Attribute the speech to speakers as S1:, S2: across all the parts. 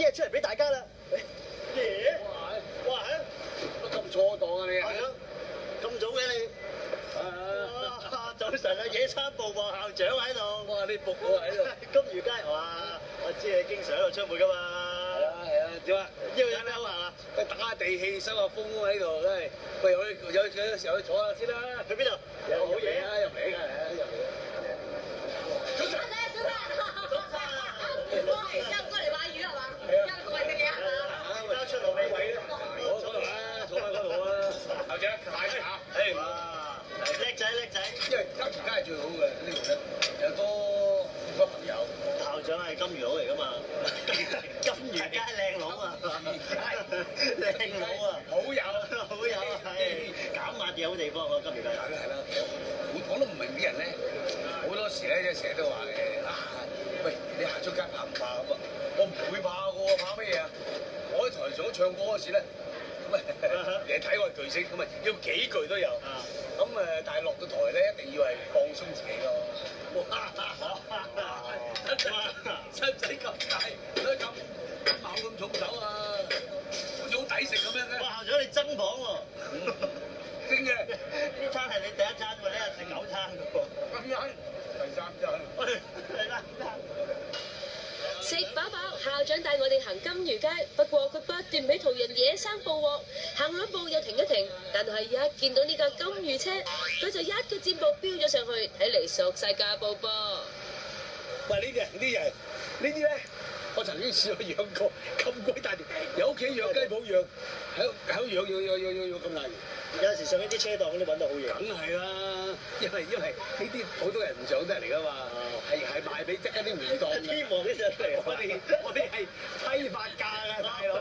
S1: 啲嘢出嚟俾大家啦。耶！哇！
S2: 乜咁錯檔啊你？
S1: 校長，咁早嘅你？哇！早晨啊，野餐部校長喺度。
S2: 哇！你仆我喺度。
S1: 金魚街，哇！我知你經常喺度出沒噶嘛。
S2: 係啊，點啊？
S1: 要有咩好行啊？
S2: 打地氣收下風喺度，真係。喂，有時候去坐下先啦。
S1: 去邊度？
S2: 有好嘢啊！入嚟㗎，入嚟。
S3: 早晨，早晨。喂，又過嚟買魚係嘛？又過嚟食嘢係嘛？
S1: 交出路俾位啦。
S2: 坐度啦，坐喺嗰度啦。校長，快啲嚇！誒，
S1: 哇！叻仔叻仔。
S2: 因為金魚街係最好嘅呢度咧，有多朋友。
S1: 校長係金魚佬嚟噶嘛？金魚街靚佬啊！靚佬啊！
S2: 好友，
S1: 好友啊！係減壓嘅好地方喎，金魚街。
S2: 係啦。我都唔明啲人咧，好多時咧即係成日都話喂，你行出街怕唔怕咁啊？我唔會怕嘅喎，怕乜嘢啊？我喺台上唱歌嗰時咧，咁你睇我係巨星，咁要幾句都有。咁但係落到台咧，一定要係放鬆自己咯。身仔咁大，咁猛咁重手啊，好似好抵食咁樣嘅。
S1: 哇！校長你增磅喎！
S2: 真嘅，
S1: 呢餐係你第一餐喎，你係食9餐嘅喎。
S2: 咁樣第三餐。
S1: 係啦。
S3: 食飽飽，校長帶我哋行金魚街，不過佢不斷俾途人野生捕獲，行兩步又停一停，但係一見到呢架金魚車，佢就一個箭步飆咗上去，睇嚟索晒架步噃。
S2: 喂，呢啲咧，我曾經試過養過咁鬼大條，有屋企養雞鋪養，喺度養咁大條。
S1: 有時上呢啲車檔都揾到好嘢。
S2: 梗係啦，因為呢啲好多人唔想得嚟噶嘛，係賣俾即係啲麵檔。
S1: 希望呢隻嚟，
S2: 我哋係批發價㗎，大佬，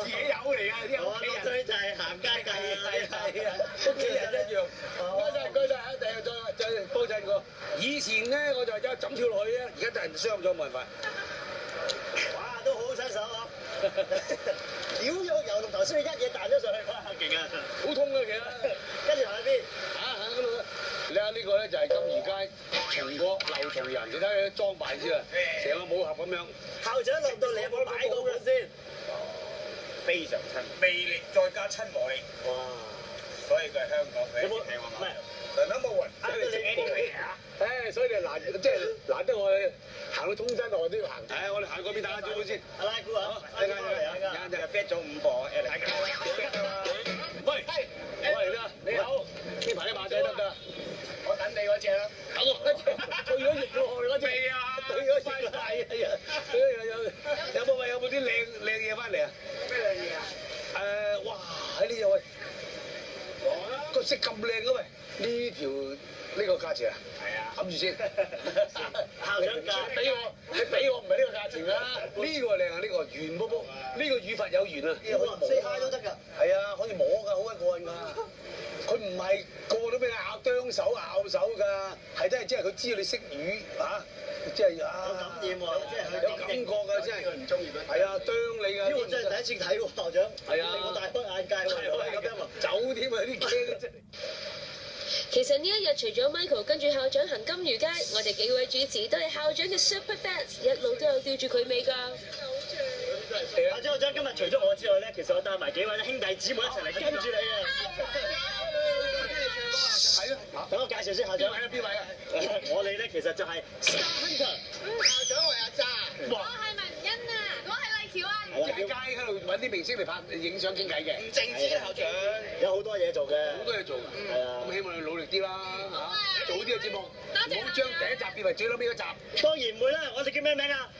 S2: 自己有嚟㗎，啲屋企人。
S1: 追就係行街價。
S2: 係啊，屋企人一樣。唔該晒，一定再幫襯過。以前咧我就一枕跳落去啊，而家真係傷咗冇辦法。
S1: 哇，都好身手啊！屌咗油同頭先，一嘢彈咗上去，哇，勁啊！
S2: 好痛啊，其實。
S1: 跟住行去邊？
S2: 行嗰度。你睇下呢個咧就係金魚街松角流同人，你睇佢裝扮先啊，成個武俠咁樣。
S1: 校長落到嚟有冇擺過佢先？
S4: 非常魅力，再加親和力，
S1: 哇！
S4: 所以佢係香港嘅
S1: 有冇
S4: 聽我
S1: 唔係
S4: 講，number one，
S1: 呃到你
S2: 誒，所以你難得我行到通州我都要行。係，我哋行嗰邊打下招呼先。
S1: 阿拉姑啊，
S2: 陣間
S4: 就 fit 咗5個，大家
S2: 喂，我嚟啦，你好，呢排啲馬仔得唔得？
S4: 我等你嗰只啦。
S2: 等我退咗役咯，嗰只。係啊，退咗役啦，係啊。有冇啲靚嘢翻嚟啊？
S4: 咩靚嘢啊？
S2: 哇！喺呢度喂，個色咁靚嘅喂，呢條呢個價錢啊？
S4: 係啊，
S2: 冚住先。
S1: 校長價
S2: 你俾我唔係呢個價錢啦。呢個靚啊，呢個圓卜卜，呢個語法有圓啊。
S1: 四蝦都得㗎。
S2: 係啊，可以摸㗎，好鬼過癮㗎。佢唔係過到俾你啄手咬手㗎，係真係即係佢知道你識魚嚇，即係啊
S1: 有感染喎，即係
S2: 有感覺㗎，真係。
S4: 唔中意佢。
S2: 係啊，啄你㗎。
S1: 呢個真係第一次睇喎，校長。
S2: 係啊，
S1: 令我大開眼界喎，係咁樣喎。
S2: 走添啊！啲驚真係。
S3: 其實呢一日除咗 Michael 跟住校長行金魚街，我哋幾位主持都係校長嘅 super fans，一路都有吊住佢尾㗎。
S1: 校長，今日除咗我之外咧，其實我帶埋幾位兄弟姊妹一齊嚟跟住你啊！
S2: 係咯，
S1: 等我介紹先，校長。
S2: 邊位啊？
S1: 我哋咧其實就係 Star Hunter。
S4: 校長我阿渣，
S3: 我係文欣啊，我係麗喬啊。
S2: 喺街喺度揾啲明星嚟拍影相傾偈嘅，
S4: 唔淨止校長，
S1: 有好多嘢做嘅。
S2: 好多嘢做。
S1: 係啊。
S2: 咁希望你努力啲啦嚇，做好啲嘅節目，唔好將第一集變為最撚尾嗰集。
S1: 當然唔會啦，我哋叫咩名啊？